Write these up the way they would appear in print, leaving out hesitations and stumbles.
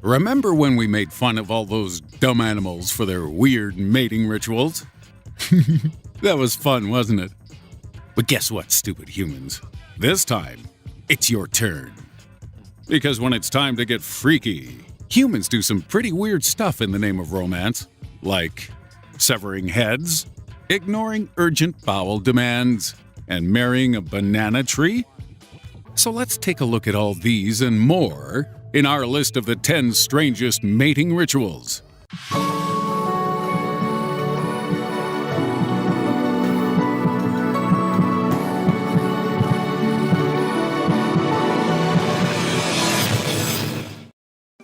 Remember when we made fun of all those dumb animals for their weird mating rituals? That was fun, wasn't it? But guess what, stupid humans? This time, it's your turn. Because when it's time to get freaky, humans do some pretty weird stuff in the name of romance, like severing heads, ignoring urgent bowel demands, and marrying a banana tree. So let's take a look at all these and more in our list of the 10 strangest mating rituals.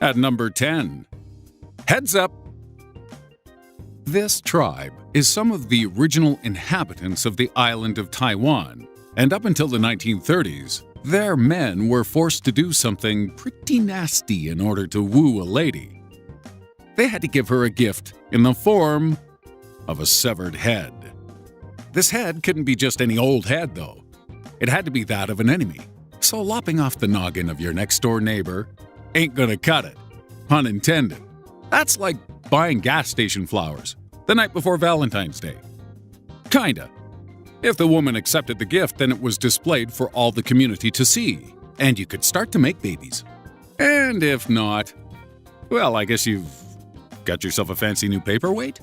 At number 10, heads up. This tribe is some of the original inhabitants of the island of Taiwan, and up until the 1930s, their men were forced to do something pretty nasty in order to woo a lady. They had to give her a gift in the form of a severed head. This head couldn't be just any old head, though. It had to be that of an enemy. So lopping off the noggin of your next-door neighbor ain't gonna cut it. Pun intended. That's like buying gas station flowers the night before Valentine's Day. Kinda. If the woman accepted the gift, then it was displayed for all the community to see, and you could start to make babies. And if not, well, I guess you've got yourself a fancy new paperweight.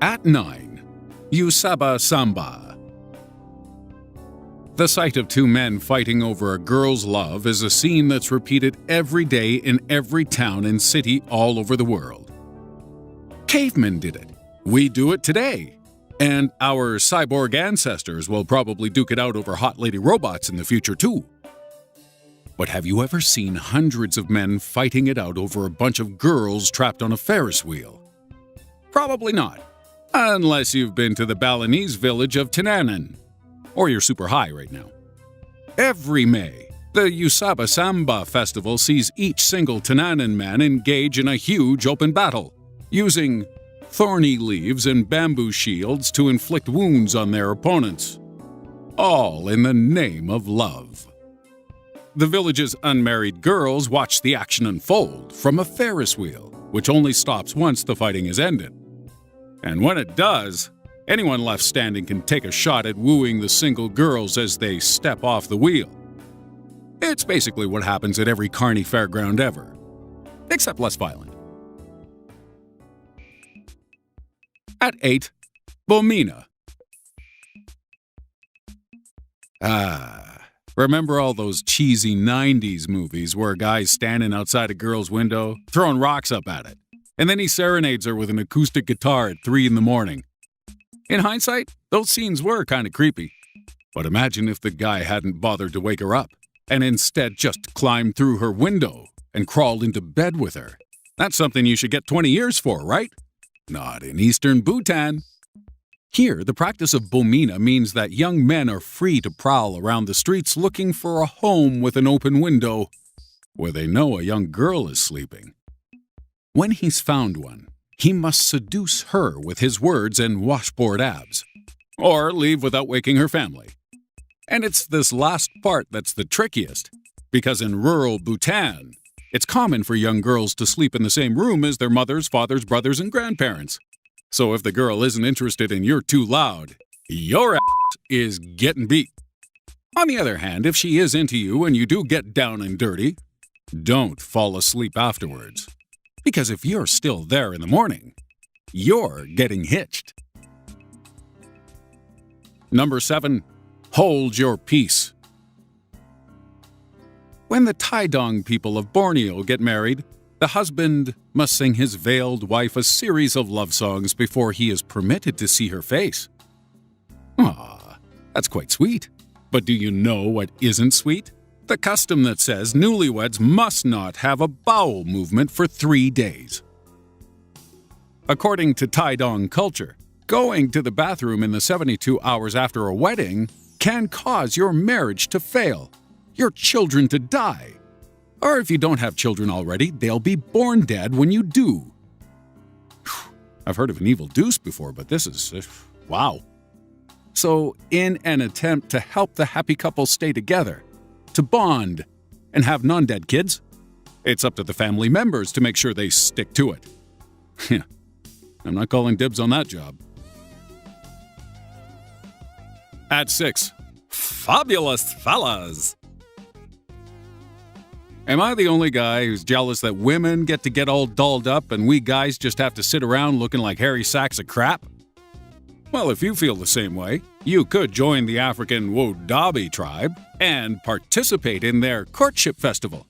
At 9, Usaba Samba. The sight of two men fighting over a girl's love is a scene that's repeated every day in every town and city all over the world. Cavemen did it. We do it today. And our cyborg ancestors will probably duke it out over hot lady robots in the future too. But have you ever seen hundreds of men fighting it out over a bunch of girls trapped on a Ferris wheel? Probably not. Unless you've been to the Balinese village of Tinanan. Or you're super high right now. Every May, the Usaba Samba festival sees each single Tinanan man engage in a huge open battle, using thorny leaves and bamboo shields to inflict wounds on their opponents. All in the name of love. The village's unmarried girls watch the action unfold from a Ferris wheel, which only stops once the fighting is ended. And when it does, anyone left standing can take a shot at wooing the single girls as they step off the wheel. It's basically what happens at every carny fairground ever, except less violent. At 8, Bomina. Remember all those cheesy 90s movies where a guy's standing outside a girl's window, throwing rocks up at it, and then he serenades her with an acoustic guitar at 3 in the morning? In hindsight, those scenes were kind of creepy. But imagine if the guy hadn't bothered to wake her up, and instead just climbed through her window and crawled into bed with her. That's something you should get 20 years for, right? Not in Eastern Bhutan. Here, the practice of Bomina means that young men are free to prowl around the streets looking for a home with an open window where they know a young girl is sleeping. When he's found one, he must seduce her with his words and washboard abs, or leave without waking her family. And it's this last part that's the trickiest, because in rural Bhutan, it's common for young girls to sleep in the same room as their mothers, fathers, brothers, and grandparents. So if the girl isn't interested and you're too loud, your ass is getting beat. On the other hand, if she is into you and you do get down and dirty, don't fall asleep afterwards. Because if you're still there in the morning, you're getting hitched. Number 7, hold your peace. When the Taidong people of Borneo get married, the husband must sing his veiled wife a series of love songs before he is permitted to see her face. That's quite sweet. But do you know what isn't sweet? The custom that says newlyweds must not have a bowel movement for 3 days. According to Taidong culture, going to the bathroom in the 72 hours after a wedding can cause your marriage to fail, your children to die, or if you don't have children already, they'll be born dead when you do. I've heard of an evil deuce before, but this is, wow. So, in an attempt to help the happy couple stay together, to bond, and have non-dead kids, It's up to the family members to make sure they stick to it. I'm not calling dibs on that job. At 6. Fabulous fellas. Am I the only guy who's jealous that women get to get all dolled up and we guys just have to sit around looking like hairy sacks of crap? Well, if you feel the same way, you could join the African Wodabi tribe and participate in their courtship festival.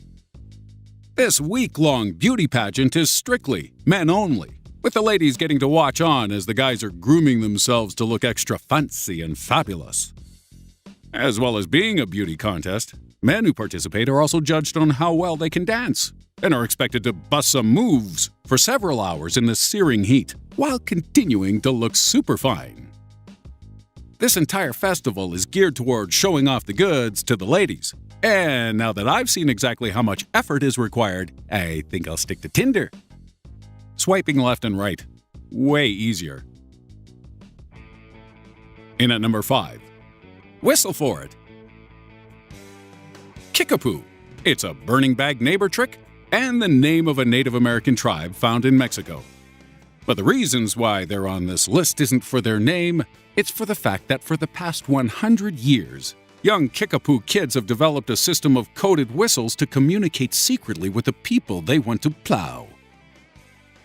This week-long beauty pageant is strictly men only, with the ladies getting to watch on as the guys are grooming themselves to look extra fancy and fabulous. As well as being a beauty contest, men who participate are also judged on how well they can dance and are expected to bust some moves for several hours in the searing heat while continuing to look super fine. This entire festival is geared toward showing off the goods to the ladies. And now that I've seen exactly how much effort is required, I think I'll stick to Tinder. Swiping left and right. Way easier. In at number 5. Whistle for it. Kickapoo. It's a burning bag neighbor trick and the name of a Native American tribe found in Mexico. But the reasons why they're on this list isn't for their name, it's for the fact that for the past 100 years, young Kickapoo kids have developed a system of coded whistles to communicate secretly with the people they want to plow.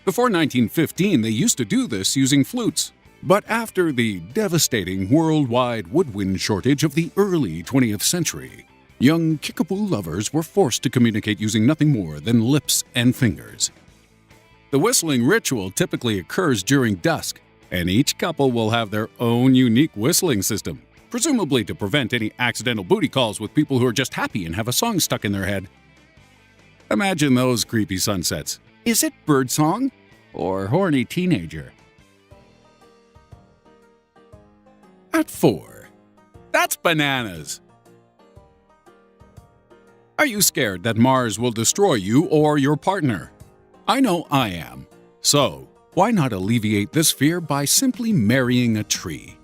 Before 1915, they used to do this using flutes. But after the devastating worldwide woodwind shortage of the early 20th century, young Kickapoo lovers were forced to communicate using nothing more than lips and fingers. The whistling ritual typically occurs during dusk, and each couple will have their own unique whistling system, presumably to prevent any accidental booty calls with people who are just happy and have a song stuck in their head. Imagine those creepy sunsets. Is it birdsong or horny teenager? At 4. That's bananas. Are you scared that Mars will destroy you or your partner? I know I am. So, why not alleviate this fear by simply marrying a tree?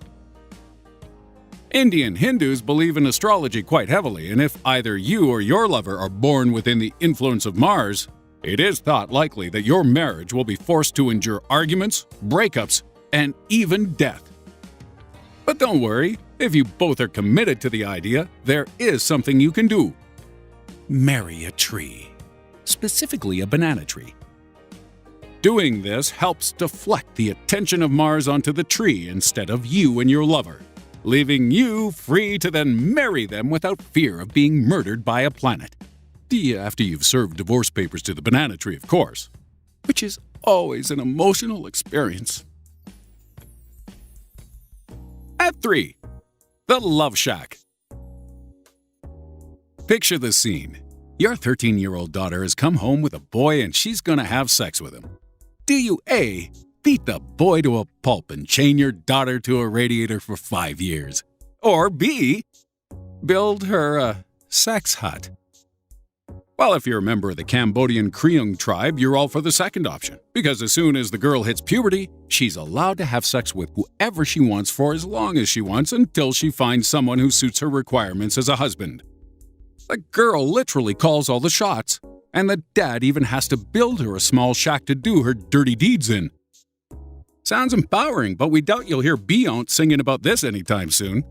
Indian Hindus believe in astrology quite heavily, and if either you or your lover are born within the influence of Mars, it is thought likely that your marriage will be forced to endure arguments, breakups, and even death. But don't worry, if you both are committed to the idea, there is something you can do. Marry a tree, specifically a banana tree. Doing this helps deflect the attention of Mars onto the tree instead of you and your lover, leaving you free to then marry them without fear of being murdered by a planet. After you've served divorce papers to the banana tree, of course, which is always an emotional experience. At 3. The Love Shack. Picture the scene. Your 13-year-old daughter has come home with a boy and she's gonna have sex with him. Do you A, beat the boy to a pulp and chain your daughter to a radiator for 5 years? Or B, build her a sex hut? Well, if you're a member of the Cambodian Kriung tribe, you're all for the second option, because as soon as the girl hits puberty, she's allowed to have sex with whoever she wants for as long as she wants until she finds someone who suits her requirements as a husband. The girl literally calls all the shots, and the dad even has to build her a small shack to do her dirty deeds in. Sounds empowering, but we doubt you'll hear Beyonce singing about this anytime soon.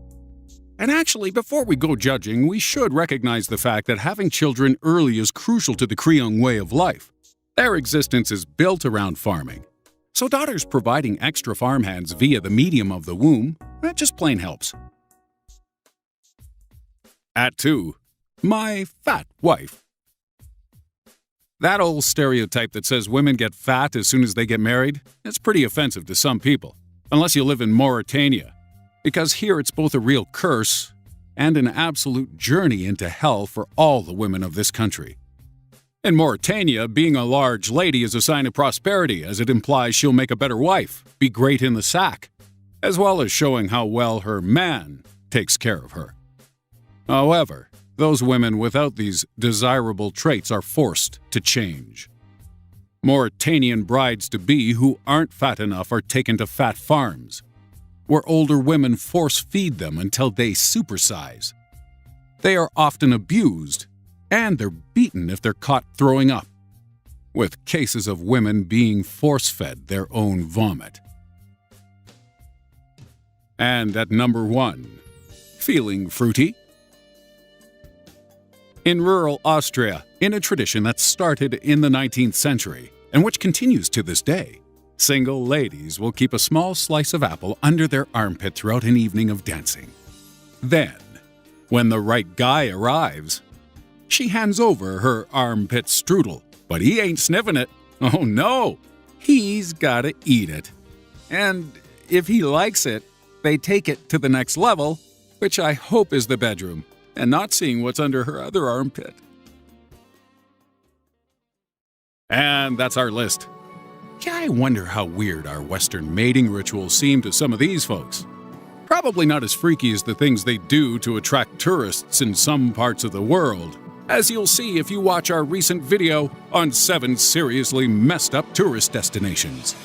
And actually, before we go judging, we should recognize the fact that having children early is crucial to the Kriung way of life. Their existence is built around farming. So daughters providing extra farmhands via the medium of the womb, that just plain helps. At 2. My fat wife. That old stereotype that says women get fat as soon as they get married, it's pretty offensive to some people, unless you live in Mauritania, because here it's both a real curse and an absolute journey into hell for all the women of this country. In Mauritania, being a large lady is a sign of prosperity, as it implies she'll make a better wife, be great in the sack, as well as showing how well her man takes care of her. However, those women without these desirable traits are forced to change. Mauritanian brides-to-be who aren't fat enough are taken to fat farms, where older women force-feed them until they supersize. They are often abused, And they're beaten if they're caught throwing up, with cases of women being force-fed their own vomit. And at number 1, feeling fruity? In rural Austria, in a tradition that started in the 19th century and which continues to this day, single ladies will keep a small slice of apple under their armpit throughout an evening of dancing. Then, when the right guy arrives, she hands over her armpit strudel, but he ain't sniffing it. Oh no! He's gotta eat it. And if he likes it, they take it to the next level, which I hope is the bedroom, and not seeing what's under her other armpit. And that's our list. Yeah, I wonder how weird our Western mating rituals seem to some of these folks. Probably not as freaky as the things they do to attract tourists in some parts of the world, as you'll see if you watch our recent video on 7 seriously messed up tourist destinations.